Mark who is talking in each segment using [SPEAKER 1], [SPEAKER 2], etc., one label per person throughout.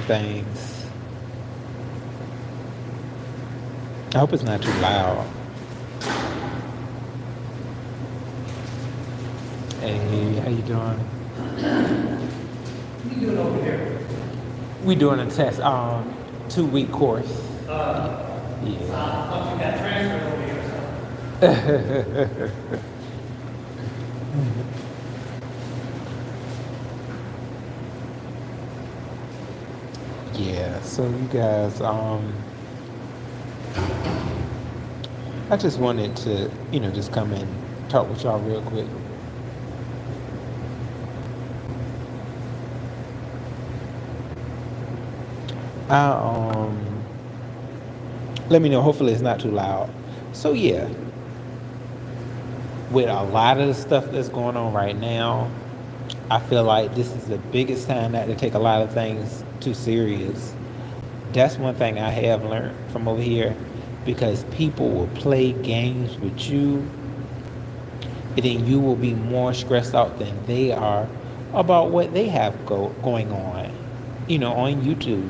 [SPEAKER 1] things. I hope it's not too loud. Hey, how you doing?
[SPEAKER 2] What are you doing over here?
[SPEAKER 1] We doing a test, 2-week course.
[SPEAKER 2] I
[SPEAKER 1] Yeah.
[SPEAKER 2] thought you got transferred over here or something.
[SPEAKER 1] Yeah. So you guys, I just wanted to, just come and talk with y'all real quick. I let me know. Hopefully, it's not too loud. So yeah, with a lot of the stuff that's going on right now, I feel like this is the biggest time not to take a lot of things too serious. That's one thing I have learned from over here, because people will play games with you, and then you will be more stressed out than they are about what they have going on, on YouTube.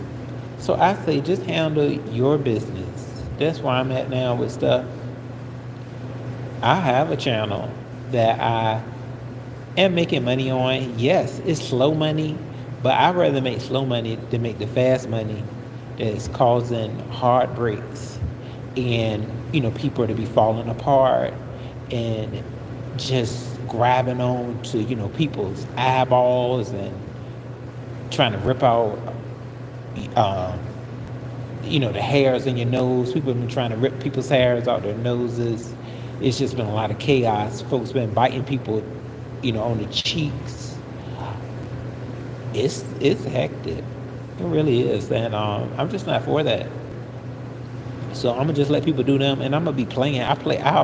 [SPEAKER 1] So I say just handle your business. That's where I'm at now with stuff. I have a channel that I am making money on. Yes, it's slow money, but I'd rather make slow money than make the fast money that's causing heartbreaks and, people to be falling apart and just grabbing on to, people's eyeballs and trying to rip out, um, the hairs in your nose. People have been trying to rip people's hairs out their noses. It's just been a lot of chaos. Folks been biting people, on the cheeks. It's hectic. It really is, and I'm just not for that. So I'm gonna just let people do them, and I'm gonna be playing. I'll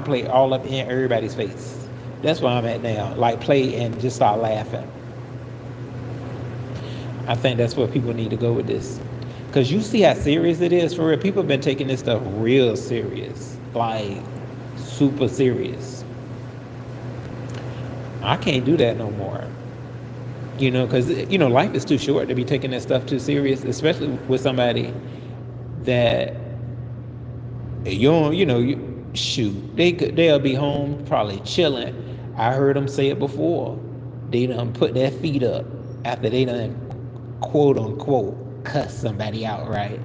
[SPEAKER 1] play all up in everybody's face. That's where I'm at now. Like play and just start laughing. I think that's where people need to go with this, because you see how serious it is for real. People have been taking this stuff real serious, like super serious. I can't do that no more. Because life is too short to be taking that stuff too serious, especially with somebody that you don't, shoot, they'll be home probably chilling. I heard them say it before. They done put their feet up after they done quote unquote cuss somebody out, right?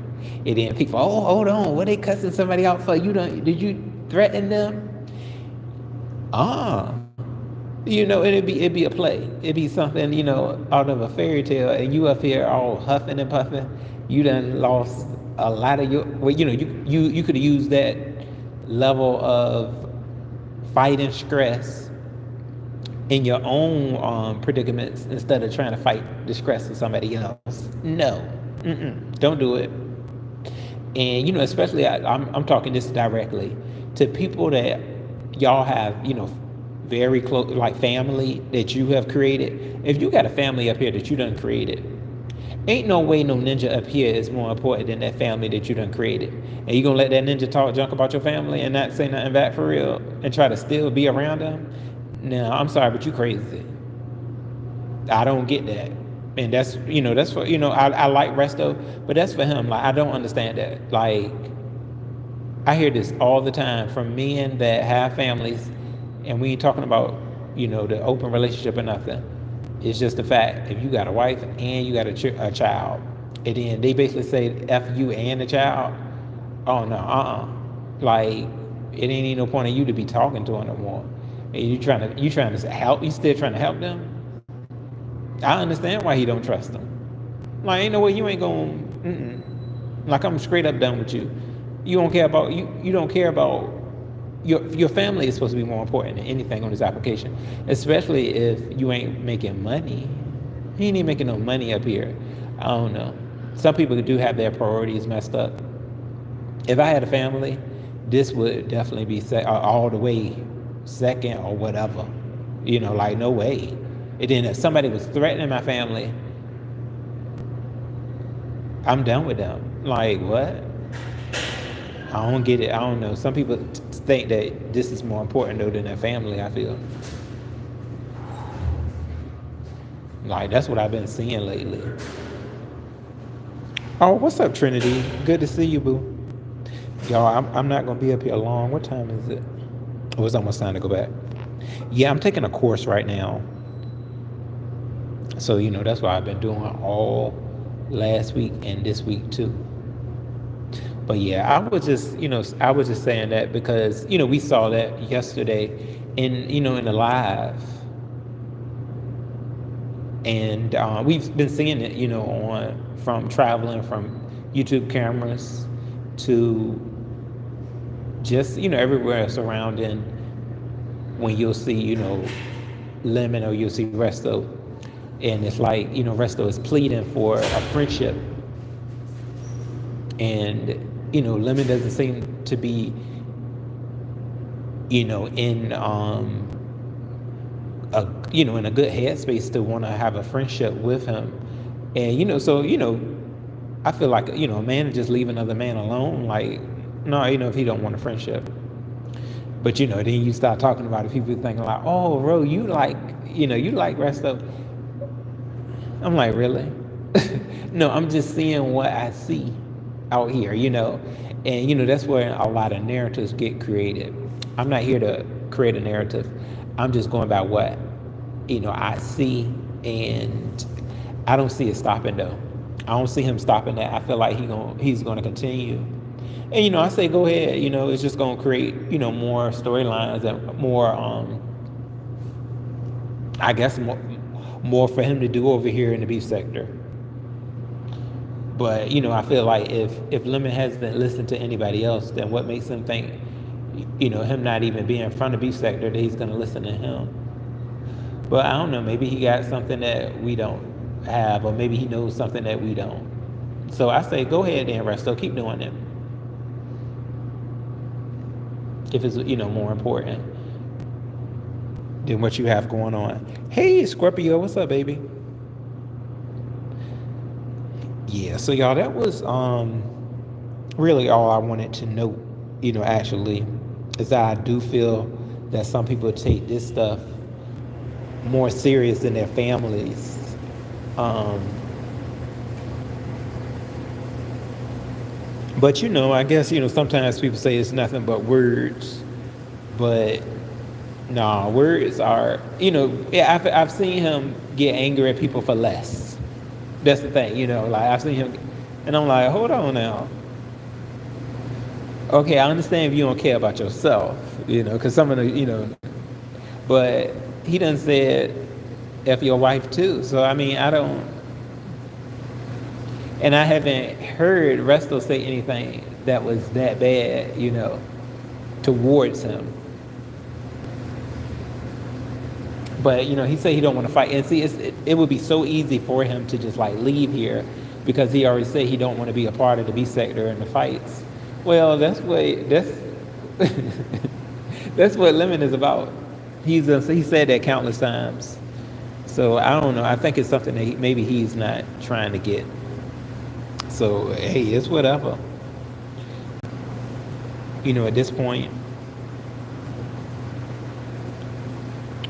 [SPEAKER 1] And then people, oh, hold on, what they cussing somebody out for? Did you threaten them? Ah, and it'd be a play. It'd be something, out of a fairy tale, and you up here all huffing and puffing. You done lost a lot of your. Well, you could have used that level of fight and stress in your own predicaments instead of trying to fight the stress of somebody else. No, don't do it. And especially I'm talking this directly to people that y'all have, very close, like family that you have created. If you got a family up here that you done created, ain't no way no ninja up here is more important than that family that you done created. And you gonna let that ninja talk junk about your family and not say nothing back for real and try to still be around them? No, I'm sorry, but you crazy. I don't get that. And that's for, I like Resto, but that's for him. Like, I don't understand that. Like, I hear this all the time from men that have families, and we ain't talking about, the open relationship or nothing. It's just the fact, if you got a wife and you got a child, and then they basically say F you and the child, oh no, like, it ain't even no point in you to be talking to them no more. And you trying to help, you still trying to help them? I understand why he don't trust them. Like, ain't no way you ain't going. Like, I'm straight up done with you. You don't care about you. You don't care about your family is supposed to be more important than anything on this application, especially if you ain't making money. He ain't even making no money up here. I don't know. Some people do have their priorities messed up. If I had a family, this would definitely be all the way second or whatever. Like, no way. And then if somebody was threatening my family, I'm done with them. Like, what? I don't get it. I don't know. Some people think that this is more important though than their family, I feel. Like, that's what I've been seeing lately. Oh, what's up, Trinity? Good to see you, boo. Y'all, I'm not gonna be up here long. What time is it? Oh, it's almost time to go back. Yeah, I'm taking a course right now. So, that's what I've been doing all last week and this week too. But yeah, I was just saying that because, we saw that yesterday in the live. And we've been seeing it, from traveling from YouTube cameras to just, everywhere surrounding when you'll see, Lemon or you'll see Resto. And it's like, Resto is pleading for a friendship. And, Lemon doesn't seem to be, in in a good headspace to want to have a friendship with him. And, so, I feel like, a man to just leave another man alone. Like, no, if he don't want a friendship. But, then you start talking about it, people thinking like, oh, bro, you like Resto. I'm like, really? No, I'm just seeing what I see out here, And, that's where a lot of narratives get created. I'm not here to create a narrative. I'm just going by what, I see, and I don't see it stopping though. I don't see him stopping that. I feel like he's gonna continue. And I say go ahead. It's just gonna create more storylines and more I guess more for him to do over here in the beef sector. But I feel like if Lemon hasn't listened to anybody else, then what makes him think him not even being in front of beef sector that he's gonna listen to him? But I don't know. Maybe he got something that we don't have, or maybe he knows something that we don't. So I say, go ahead then, Resto, keep doing it. If it's more important than what you have going on. Hey, Scorpio, what's up, baby? Yeah. So y'all, that was really all I wanted to note. Actually, is that I do feel that some people take this stuff more serious than their families. But I guess sometimes people say it's nothing but words, but no, words are yeah. I've seen him get angry at people for less. That's the thing, like I've seen him, and I'm like, hold on now. Okay, I understand if you don't care about yourself, because some of the but he done said F your wife too. So I mean, I don't, and I haven't heard Resto say anything that was that bad, towards him. But he said he don't want to fight, and see, it would be so easy for him to just like leave here, because he already said he don't want to be a part of the B sector and the fights. Well, that's that's what Lemon is about. He said that countless times. So I don't know. I think it's something that maybe he's not trying to get. So hey, it's whatever. At this point.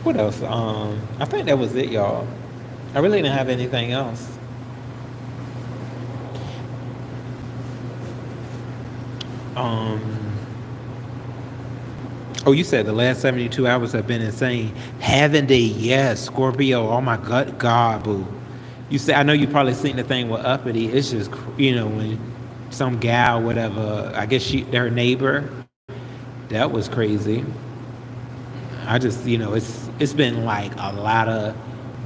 [SPEAKER 1] What else? I think that was it, y'all. I really didn't have anything else. Oh, you said the last 72 hours have been insane. Haven't they? Yes, Scorpio. Oh my God, boo. You said, I know you probably seen the thing with Uppity. It's just, when some gal, whatever, I guess their neighbor, that was crazy. I just, it's been like a lot of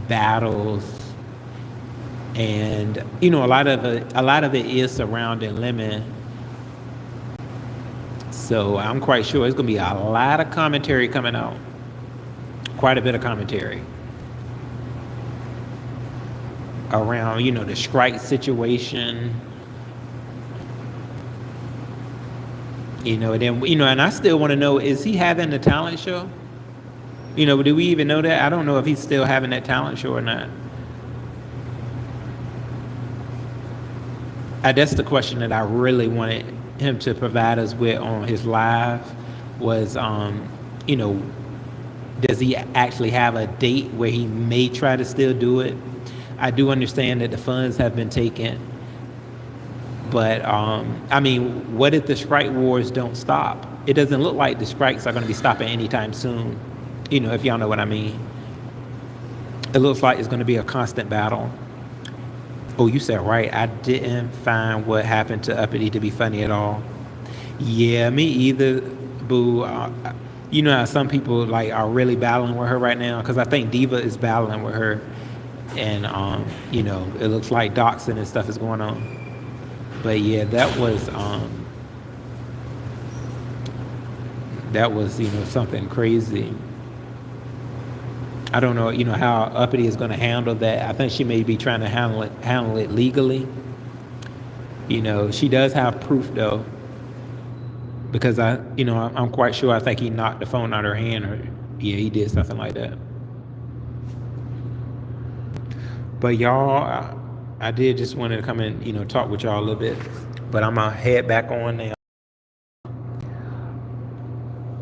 [SPEAKER 1] battles, and a lot of it is surrounding Lemon. So I'm quite sure it's gonna be a lot of commentary coming out, quite a bit of commentary around, the strike situation. And then, and I still want to know, is he having the talent show? Do we even know that? I don't know if he's still having that talent show or not. That's the question that I really wanted him to provide us with on his live was, does he actually have a date where he may try to still do it? I do understand that the funds have been taken, But I mean, what if the strike wars don't stop? It doesn't look like the strikes are going to be stopping anytime soon. If y'all know what I mean. It looks like it's going to be a constant battle. Oh, you said right. I didn't find what happened to Uppity to be funny at all. Yeah, me either, boo. You know how some people like are really battling with her right now, because I think Diva is battling with her, and it looks like doxing and stuff is going on. But yeah, that was something crazy. I don't know, how Uppity is going to handle that. I think she may be trying to handle it legally. She does have proof though, because I'm quite sure. I think he knocked the phone out of her hand, or yeah, he did something like that. But y'all, I did just want to come and talk with y'all a little bit. But I'm gonna head back on now.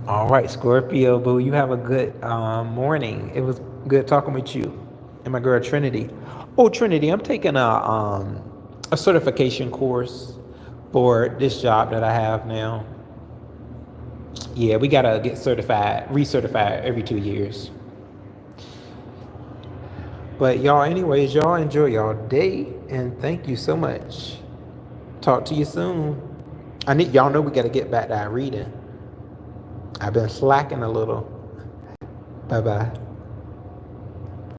[SPEAKER 1] All right, Scorpio, boo, you have a good morning. It was good talking with you. And my girl Trinity. Oh, Trinity, I'm taking a certification course for this job that I have now. Yeah, we gotta get recertified every 2 years. But y'all, anyways, y'all enjoy y'all day, and thank you so much. Talk to you soon. Y'all know we gotta get back to our reading. I've been slacking a little. Bye bye.